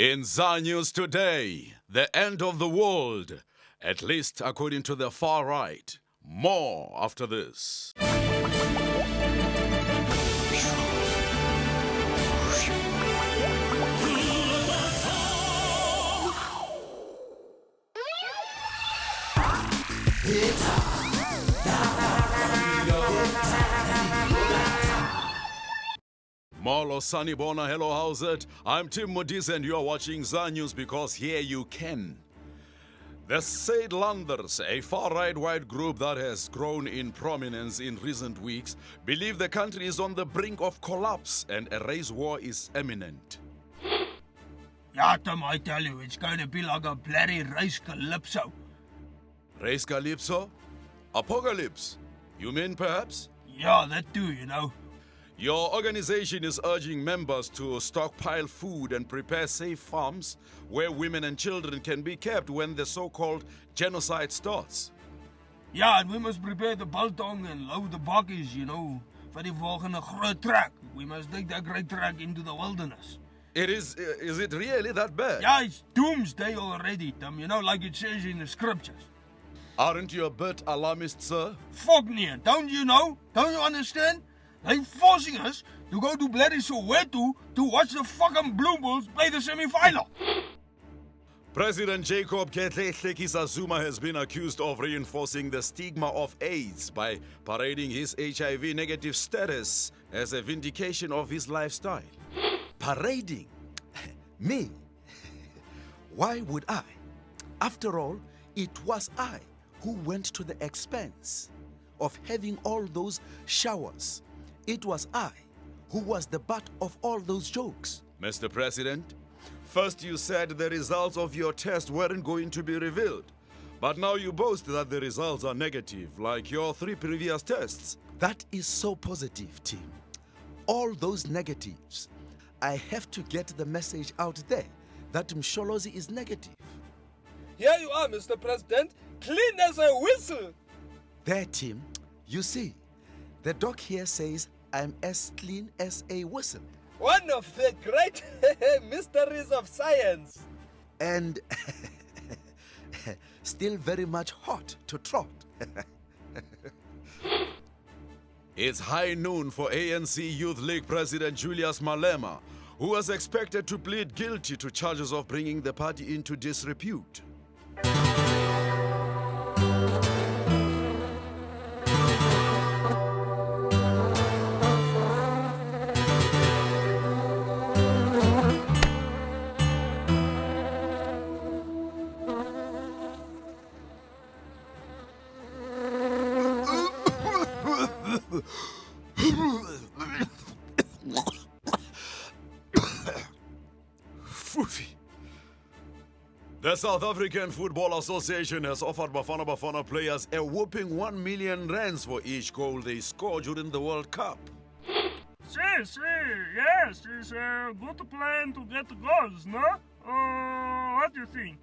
In Za News today, the end of the world, at least according to the far right. More after this. Molo Sanibona, hello, how's it? I'm Tim Modise and you're watching Za News because here you can. The Saidlanders, a far-right white group that has grown in prominence in recent weeks, believe the country is on the brink of collapse and a race war is imminent. Yeah, Tom, I tell you, it's going to be like a bloody race calypso. Race calypso? Apocalypse? You mean perhaps? Yeah, that too, you know. Your organization is urging members to stockpile food and prepare safe farms where women and children can be kept when the so-called genocide starts. Yeah, and we must prepare the biltong and load the bakkies, you know, for the volgende groot trek. We must take that great trek into the wilderness. Is it really that bad? Yeah, it's doomsday already, Tom, you know, like it says in the scriptures. Aren't you a bit alarmist, sir? Fuck me, don't you know? Don't you understand? They're forcing us to go to bloody Soweto to watch the fucking Blue Bulls play the semi-final. President Jacob Ketleki Zuma has been accused of reinforcing the stigma of AIDS by parading his HIV-negative status as a vindication of his lifestyle. Parading? Me? Why would I? After all, it was I who went to the expense of having all those showers. It was I who was the butt of all those jokes. Mr. President, first you said the results of your test weren't going to be revealed. But now you boast that the results are negative, like your 3 previous tests. That is so positive, Tim. All those negatives. I have to get the message out there that Msholozi is negative. Here you are, Mr. President, clean as a whistle. There, Tim, you see. The doc here says I'm as clean as a whistle. One of the great mysteries of science. And still very much hot to trot. It's high noon for ANC Youth League President Julius Malema, who was expected to plead guilty to charges of bringing the party into disrepute. The South African Football Association has offered Bafana Bafana players a whopping 1 million rands for each goal they score during the World Cup. Yes, it's a good plan to get goals, no? What do you think?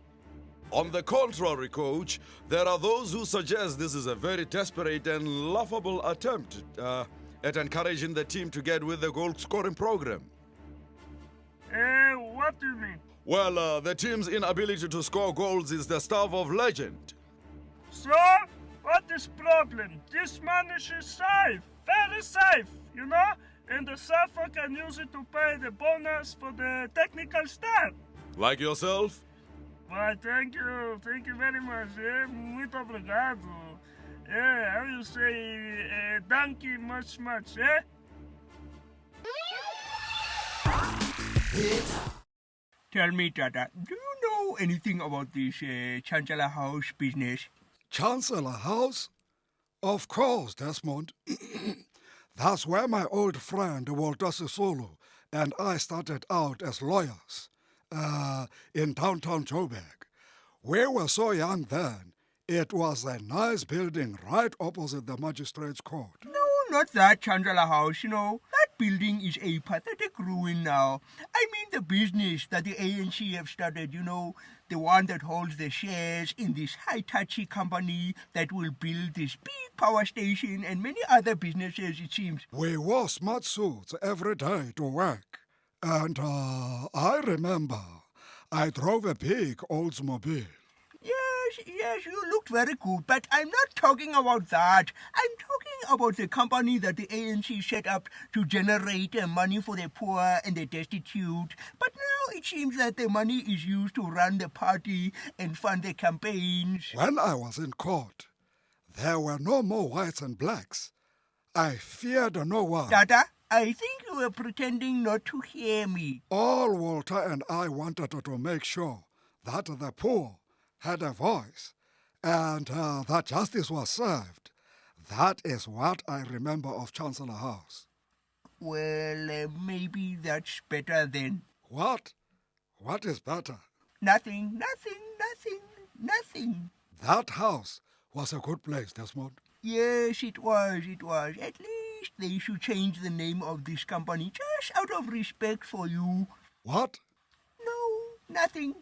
On the contrary, coach, there are those who suggest this is a very desperate and laughable attempt at encouraging the team to get with the goal-scoring program. What do you mean? Well, the team's inability to score goals is the stuff of legend. So, what is problem? This money is safe, very safe, you know? And the SAFA can use it to pay the bonus for the technical staff. Like yourself? Why, thank you very much. Muito obrigado. How you say, thank you much, eh? Tell me, Tata, do you know anything about this Chancellor House business? Chancellor House? Of course, Desmond. That's where my old friend Walter Sisulu and I started out as lawyers in downtown Joburg. We were so young then. It was a nice building right opposite the magistrate's court. No, not that Chancellor House, you know. That building is a pathetic ruin now. I mean the business that the ANC have started, you know, the one that holds the shares in this high-touchy company that will build this big power station and many other businesses, it seems. We wore smart suits every day to work. And I remember I drove a big Oldsmobile. Yes, you looked very good, but I'm not talking about that. I'm talking about the company that the ANC set up to generate money for the poor and the destitute. But now it seems that the money is used to run the party and fund the campaigns. When I was in court, there were no more whites and blacks. I feared no one. Tata, I think you were pretending not to hear me. All Walter and I wanted to make sure that the poor had a voice and that justice was served. That is what I remember of Chancellor House. Well, maybe that's better then. What? What is better? Nothing. That house was a good place, Desmond. Yes, it was. At least they should change the name of this company just out of respect for you. What? No, nothing.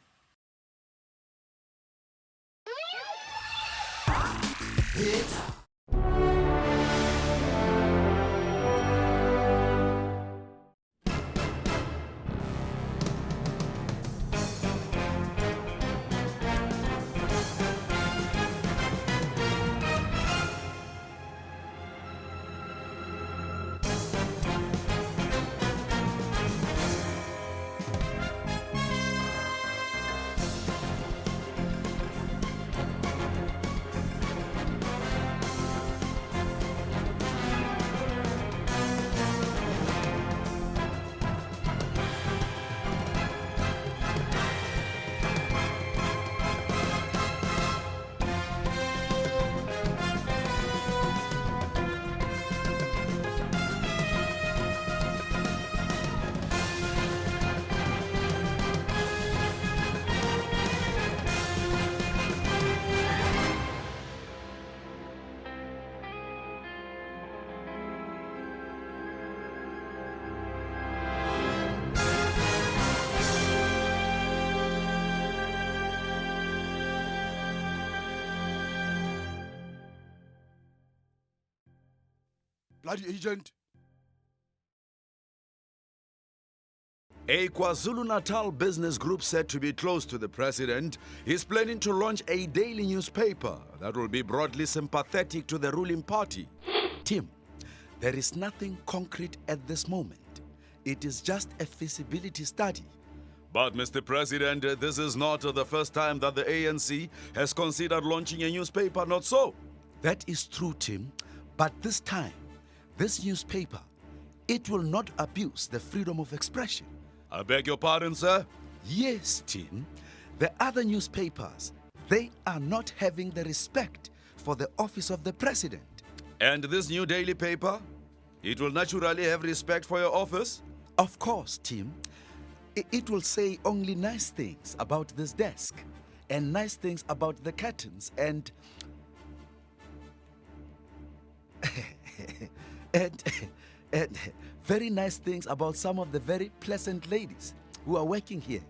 Bloody agent. A KwaZulu-Natal business group said to be close to the president is planning to launch a daily newspaper that will be broadly sympathetic to the ruling party. Tim, there is nothing concrete at this moment. It is just a feasibility study. But, Mr. President, this is not the first time that the ANC has considered launching a newspaper, not so? That is true, Tim, but this time, this newspaper, it will not abuse the freedom of expression. I beg your pardon, sir? Yes, Tim. The other newspapers, they are not having the respect for the office of the president. And this new daily paper, it will naturally have respect for your office? Of course, Tim. It will say only nice things about this desk, and nice things about the curtains, and and very nice things about some of the very pleasant ladies who are working here.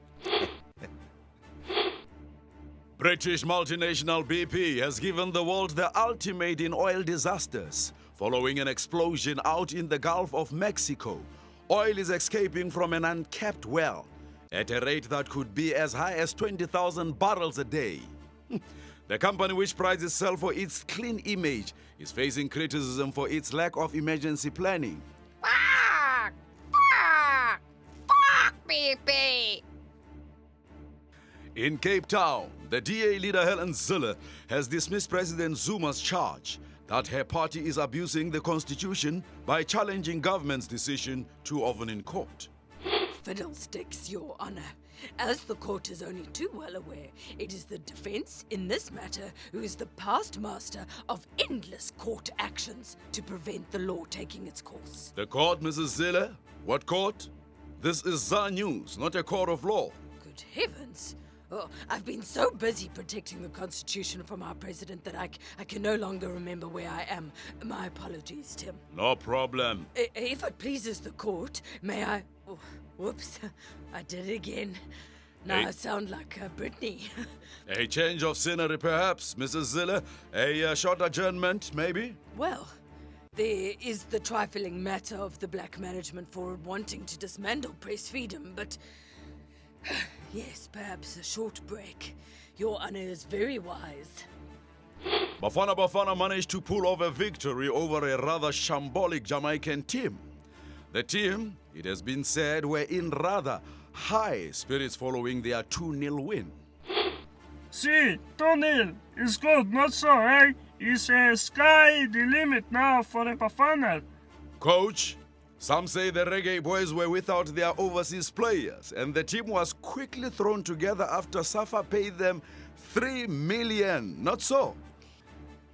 British multinational BP has given the world the ultimate in oil disasters. Following an explosion out in the Gulf of Mexico, oil is escaping from an uncapped well at a rate that could be as high as 20,000 barrels a day. The company, which prides itself for its clean image, is facing criticism for its lack of emergency planning. Fuck BP. In Cape Town, the DA leader Helen Zille has dismissed President Zuma's charge that her party is abusing the constitution by challenging government's decision too often in court. Fiddlesticks, Your Honor. As the court is only too well aware, it is the defense in this matter who is the past master of endless court actions to prevent the law taking its course. The court, Mrs. Zille? What court? This is ZA News, not a court of law. Good heavens. Oh, I've been so busy protecting the Constitution from our president that I can no longer remember where I am. My apologies, Tim. No problem. If it pleases the court, may I... Oh, whoops, I did it again. Now I sound like Britney. A change of scenery, perhaps, Mrs. Zille? A short adjournment, maybe? Well, there is the trifling matter of the black management forward wanting to dismantle press freedom, but... Yes, perhaps a short break. Your Honor is very wise. Bafana managed to pull off a victory over a rather shambolic Jamaican team. The team, it has been said, were in rather high spirits following their 2-0 win. See, 2-0 is good, not so, eh? Is sky the limit now for the Bafana? Coach, some say the Reggae Boys were without their overseas players, and the team was quickly thrown together after Safa paid them 3 million. Not so?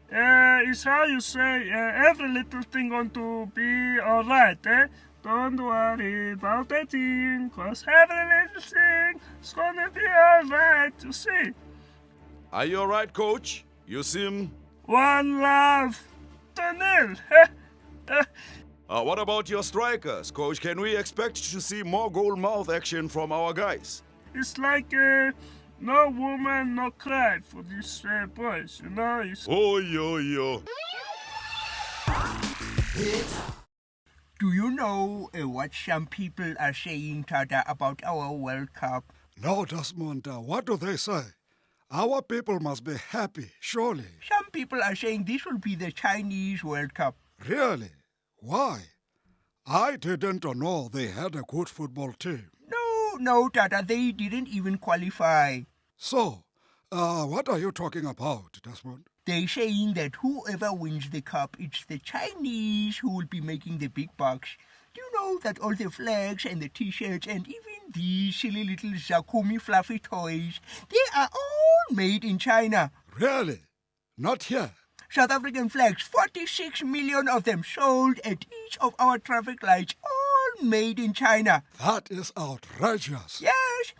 Is how you say, every little thing going to be alright, eh? Don't worry about a thing, cause every little thing is gonna be alright, you see. Are you alright, Coach? You seem... One love, 2-0. What about your strikers, Coach? Can we expect to see more goal mouth action from our guys? It's like no woman, no cry for these boys, you know? It's... Oh, yo. Do you know what some people are saying, Tata, about our World Cup? No, Desmond, what do they say? Our people must be happy, surely. Some people are saying this will be the Chinese World Cup. Really? Why? I didn't know they had a good football team. No, Tata, they didn't even qualify. So, what are you talking about, Desmond? They're saying that whoever wins the cup, it's the Chinese who will be making the big bucks. Do you know that all the flags and the t-shirts and even these silly little Zakumi fluffy toys, they are all made in China. Really? Not here. South African flags, 46 million of them sold at each of our traffic lights, all made in China. That is outrageous. Yes,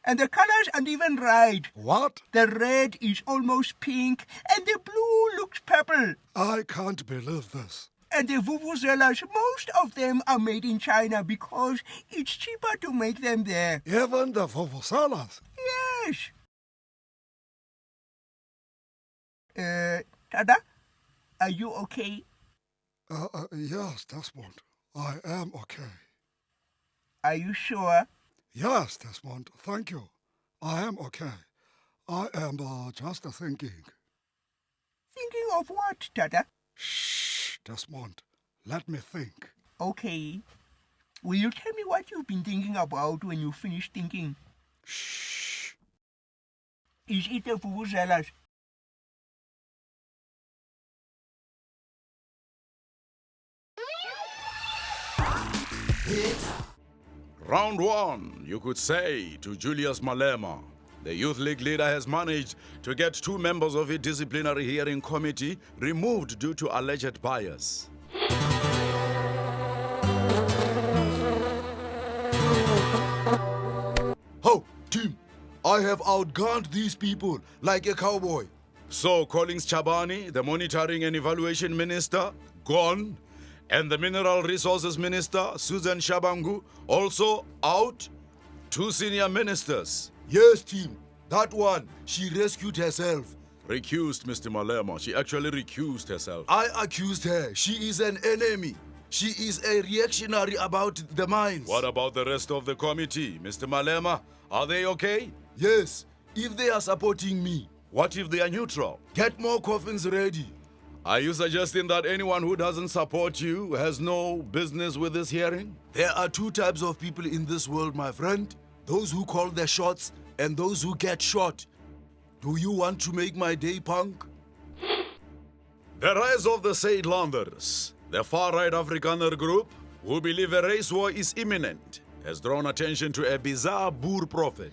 and the colors aren't even right. What? The red is almost pink and the blue looks purple. I can't believe this. And the vuvuzelas, most of them are made in China because it's cheaper to make them there. Even the vuvuzelas? Yes. Tada, are you okay? Yes, Desmond. I am okay. Are you sure? Yes, Desmond. Thank you. I am okay. I am just thinking. Thinking of what, Tada? Shh, Desmond. Let me think. Okay. Will you tell me what you've been thinking about when you finish thinking? Shh. Is it the vuvuzelas? Round 1, you could say, to Julius Malema. The Youth League leader has managed to get 2 members of a disciplinary hearing committee removed due to alleged bias. Ho, team, I have outgunned these people like a cowboy. So Collins Chabani, the Monitoring and Evaluation Minister, gone. And the Mineral Resources Minister, Susan Shabangu, also out. 2 senior ministers. Yes, team, that one, she rescued herself. Recused, Mr. Malema. She actually recused herself. I accused her. She is an enemy. She is a reactionary about the mines. What about the rest of the committee, Mr. Malema? Are they okay? Yes, if they are supporting me. What if they are neutral? Get more coffins ready. Are you suggesting that anyone who doesn't support you has no business with this hearing? There are 2 types of people in this world, my friend. Those who call their shots and those who get shot. Do you want to make my day, punk? The rise of the Saidlanders, the far-right Afrikaner group, who believe a race war is imminent, has drawn attention to a bizarre Boer prophet.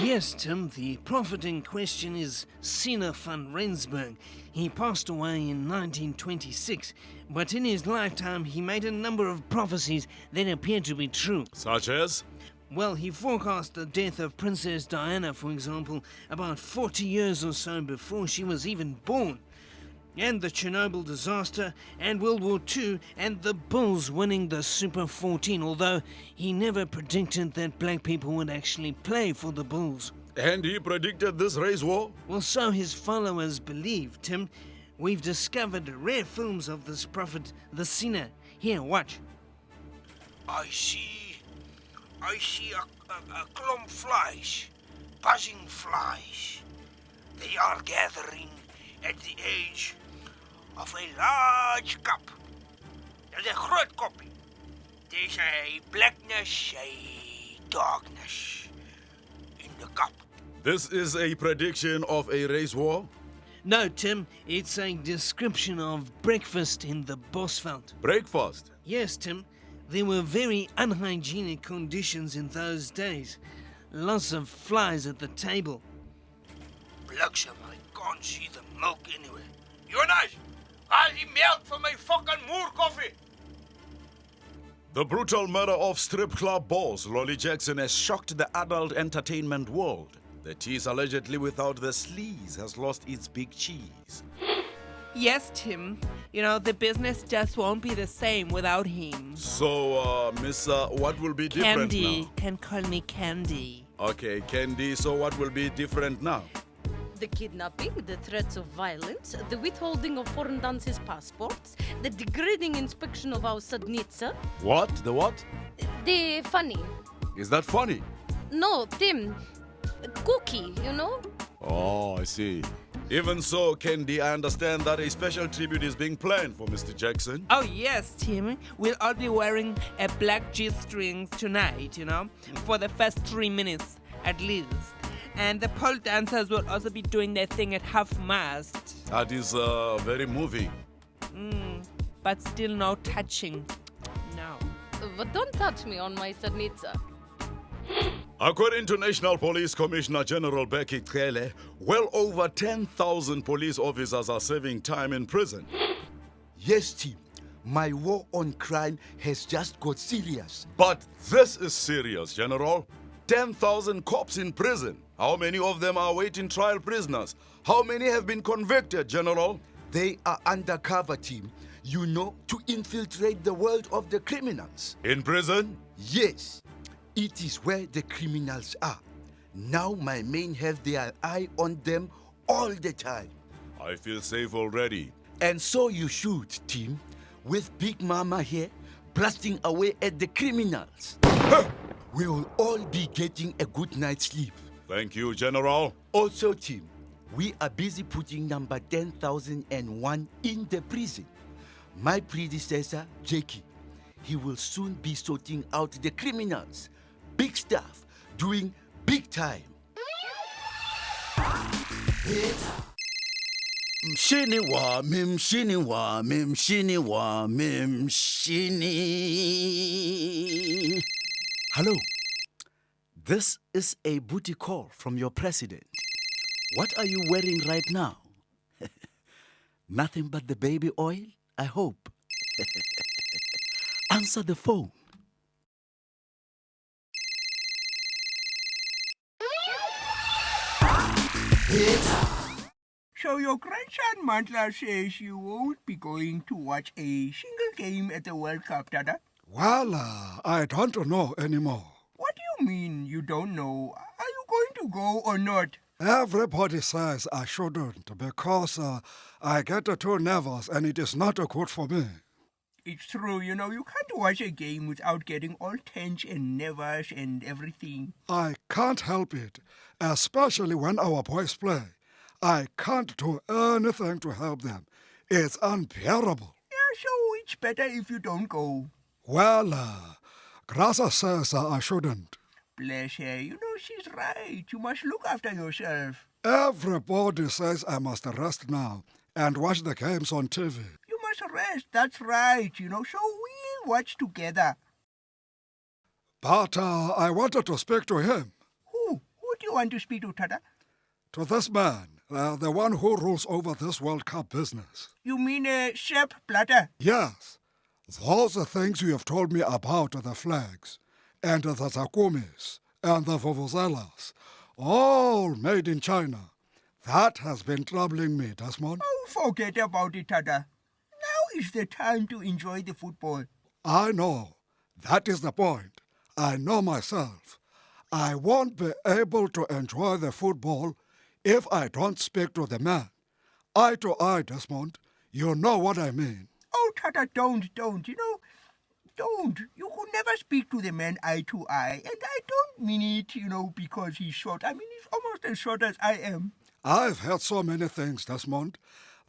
Yes, Tim, the prophet in question is Sina van Rensburg. He passed away in 1926, but in his lifetime he made a number of prophecies that appear to be true. Such as? Well, he forecast the death of Princess Diana, for example, about 40 years or so before she was even born. And the Chernobyl disaster, and World War II, and the Bulls winning the Super 14, although he never predicted that black people would actually play for the Bulls. And he predicted this race war? Well, so his followers believe, Tim. We've discovered rare films of this prophet, the Sina. Here, watch. I see a clump flies. buzzing flies. They are gathering at the edge of a large cup. There's a groot koppie. There's a blackness, a darkness in the cup. This is a prediction of a race war? No, Tim, it's a description of breakfast in the Bosveld. Breakfast? Yes, Tim. There were very unhygienic conditions in those days. Lots of flies at the table. Bliksem, I can't see the milk anywhere. Jonas, haal die melk for my fucking moer coffee. The brutal murder of strip club boss Lolly Jackson has shocked the adult entertainment world. The tease allegedly without the sleaze has lost its big cheese. Yes, Tim. You know, the business just won't be the same without him. So, Miss, what will be different Candy. now? Can call me Candy. Okay, Candy, so what will be different now? The kidnapping, the threats of violence, the withholding of foreign dancers' passports, the degrading inspection of our sadnitsa. What? The what? The funny. Is that funny? No, Tim. Cookie, you know? Oh, I see. Even so, Candy, I understand that a special tribute is being planned for Mr. Jackson. Oh, yes, Tim. We'll all be wearing a black G-strings tonight, you know, for the first 3 minutes at least. And the pole dancers will also be doing their thing at half-mast. That is very moving. But still no touching. No. But don't touch me on my sadnitsa. According to National Police Commissioner General Becky Cele, well over 10,000 police officers are serving time in prison. Yes, team. My war on crime has just got serious. But this is serious, General. 10,000 cops in prison. How many of them are waiting trial prisoners? How many have been convicted, General? They are undercover, team. You know, to infiltrate the world of the criminals. In prison? Yes, it is where the criminals are. Now my men have their eye on them all the time. I feel safe already. And so you should, team, with Big Mama here blasting away at the criminals. We will all be getting a good night's sleep. Thank you, General. Also, team, we are busy putting number 10,001 in the prison. My predecessor, Jackie, he will soon be sorting out the criminals. Big stuff, doing big time. Mshini wami, mshini wami, mshini wami, mshini. Hello. This is a booty call from your president. What are you wearing right now? Nothing but the baby oil, I hope. Answer the phone. So your grandson Mantla says you won't be going to watch a single game at the World Cup, Dada? Well, I don't know anymore. What do you mean you don't know? Are you going to go or not? Everybody says I shouldn't because I get too nervous and it is not good for me. It's true, you know, you can't watch a game without getting all tense and nervous and everything. I can't help it, especially when our boys play. I can't do anything to help them. It's unbearable. Yeah, so it's better if you don't go. Well, Grasa says I shouldn't. Bless her, you know, she's right. You must look after yourself. Everybody says I must rest now and watch the games on TV. You must rest, that's right, you know, so we'll watch together. But I wanted to speak to him, Who? Who do you want to speak to, Tada? to this man, the one who rules over this World Cup business. You mean Sepp Blatter? Yes, those are things you have told me about the flags, and the Zakumis, and the Vuvuzelas, all made in China. That has been troubling me, Desmond. Oh, forget about it, Tada. Now is the time to enjoy the football. I know. That is the point. I know myself. I won't be able to enjoy the football if I don't speak to the man. Eye to eye, Desmond. You know what I mean. Oh, Tata, don't. You know, don't. You could never speak to the man eye to eye. And I don't mean it, because he's short. I mean, he's almost as short as I am. I've heard so many things, Desmond,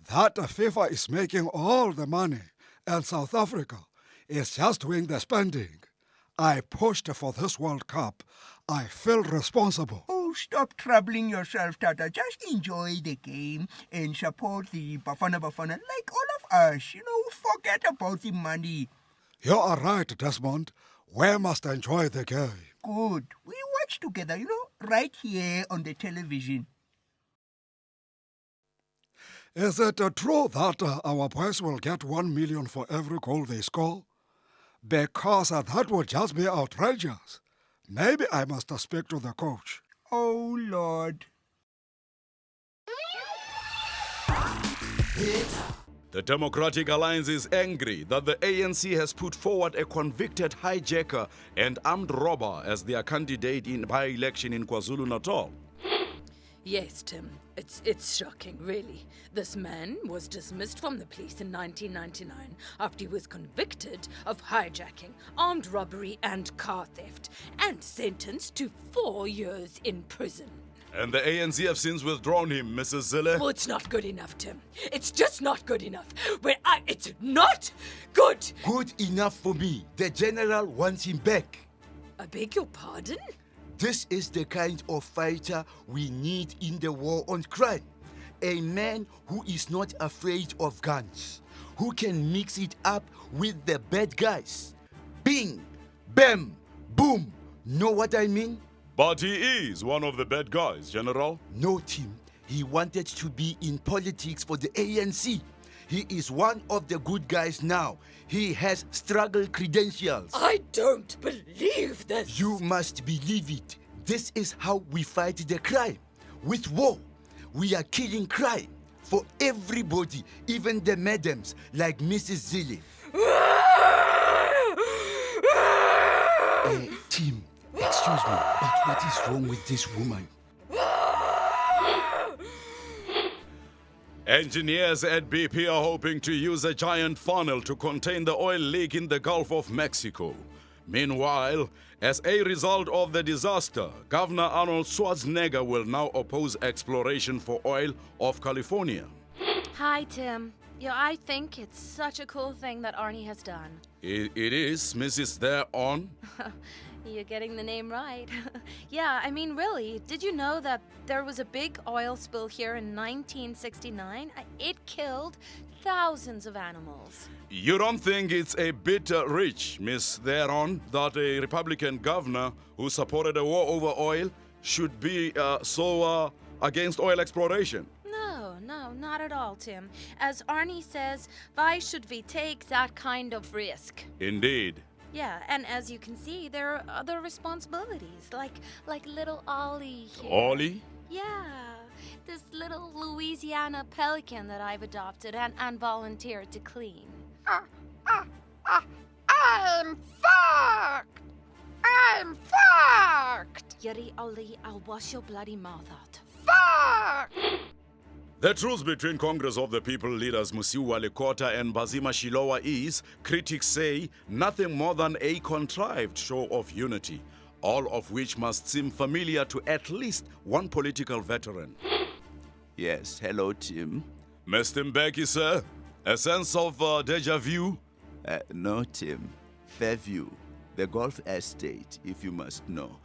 that the FIFA is making all the money and South Africa is just doing the spending. I pushed for this World Cup. I feel responsible. Oh, stop troubling yourself, Tata. Just enjoy the game and support the Bafana Bafana like all of us. Forget about the money. You are right, Desmond. We must enjoy the game. Good. We watch together, right here on the television. Is it true that our boys will get 1 million for every goal they score? Because that would just be outrageous. Maybe I must speak to the coach. Oh, Lord. The Democratic Alliance is angry that the ANC has put forward a convicted hijacker and armed robber as their candidate in by-election in KwaZulu-Natal. Yes, Tim. It's shocking, really. This man was dismissed from the police in 1999 after he was convicted of hijacking, armed robbery and car theft, and sentenced to 4 years in prison. And the ANC have since withdrawn him, Mrs. Zille. Well, it's not good enough, Tim. It's just not good enough. It's not good! Good enough for me. The general wants him back. I beg your pardon? This is the kind of fighter we need in the war on crime. A man who is not afraid of guns, who can mix it up with the bad guys. Bing, bam, boom. Know what I mean? But he is one of the bad guys, General. No, Tim. He wanted to be in politics for the ANC. He is one of the good guys now. He has struggle credentials. I don't believe this. You must believe it. This is how we fight the crime. With war, we are killing crime for everybody, even the madams like Mrs. Zille. Tim, excuse me, but what is wrong with this woman? Engineers at BP are hoping to use a giant funnel to contain the oil leak in the Gulf of Mexico. Meanwhile, as a result of the disaster, Governor Arnold Schwarzenegger will now oppose exploration for oil off California. Hi, Tim. I think it's such a cool thing that Arnie has done. It is, Mrs. Thereon. You're getting the name right. Yeah, I mean, really, did you know that there was a big oil spill here in 1969? It killed thousands of animals. You don't think it's a bit rich, Miss Theron, that a Republican governor who supported a war over oil should be so against oil exploration? No, not at all, Tim. As Arnie says, why should we take that kind of risk? Indeed. Yeah, and as you can see, there are other responsibilities, like little Ollie here. Ollie? Yeah, this little Louisiana pelican that I've adopted and volunteered to clean. I'm fucked! I'm fucked! Yeti Ollie, I'll wash your bloody mouth out. Fuck! The truce between Congress of the People leaders Musiwa Lekota and Bazima Shilowa is, critics say, nothing more than a contrived show of unity, all of which must seem familiar to at least one political veteran. Yes, hello, Tim. Mr. Mbeki, sir. A sense of deja vu? No, Tim. Fairview, the golf estate, if you must know,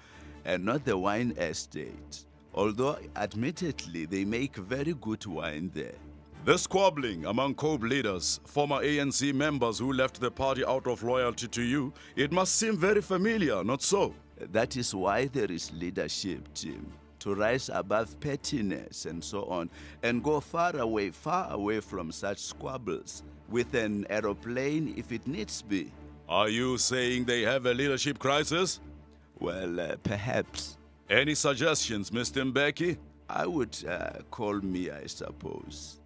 and not the wine estate. Although, admittedly, they make very good wine there. The squabbling among COPE leaders, former ANC members who left the party out of loyalty to you, it must seem very familiar, not so? That is why there is leadership, Tim. To rise above pettiness and so on, and go far away from such squabbles, with an aeroplane if it needs be. Are you saying they have a leadership crisis? Well, perhaps. Any suggestions, Mr. Mbeki? I would call me, I suppose.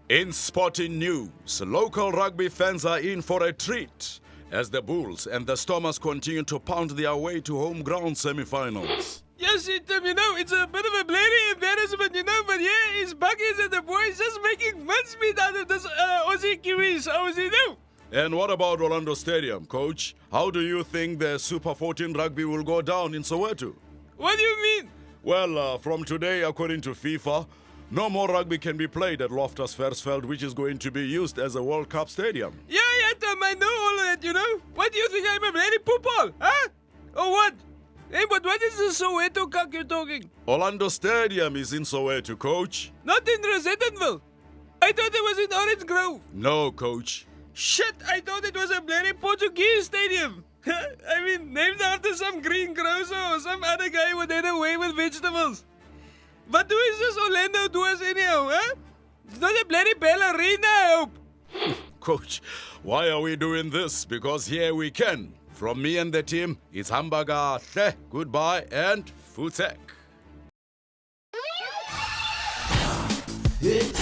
In sporting news, local rugby fans are in for a treat as the Bulls and the Stormers continue to pound their way to home ground semi-finals. Yes, Tim, it's a bit of a bloody embarrassment, but here is Buckies and the boys just making mincemeat out of this Aussie Kiwis, And what about Orlando Stadium, coach? How do you think the Super 14 rugby will go down in Soweto? What do you mean? Well, from today, according to FIFA, no more rugby can be played at Loftus Versfeld, which is going to be used as a World Cup stadium. Yeah, Tom, I know all of that, you know? What do you think, I'm a bloody poopball, huh? Or what? Hey, but what is the Soweto cock you're talking? Orlando Stadium is in Soweto, coach. Not in Rosettenville. I thought it was in Orange Grove. No, coach. Shit, I thought it was a bloody Portuguese stadium. I mean, named after some greengrocer or some other guy who did away with vegetables. But who is this Orlando to us anyhow, huh? It's not a bloody ballerina, I hope. Coach, why are we doing this? Because here we can. From me and the team, it's hamburger, goodbye, and futsek. Hit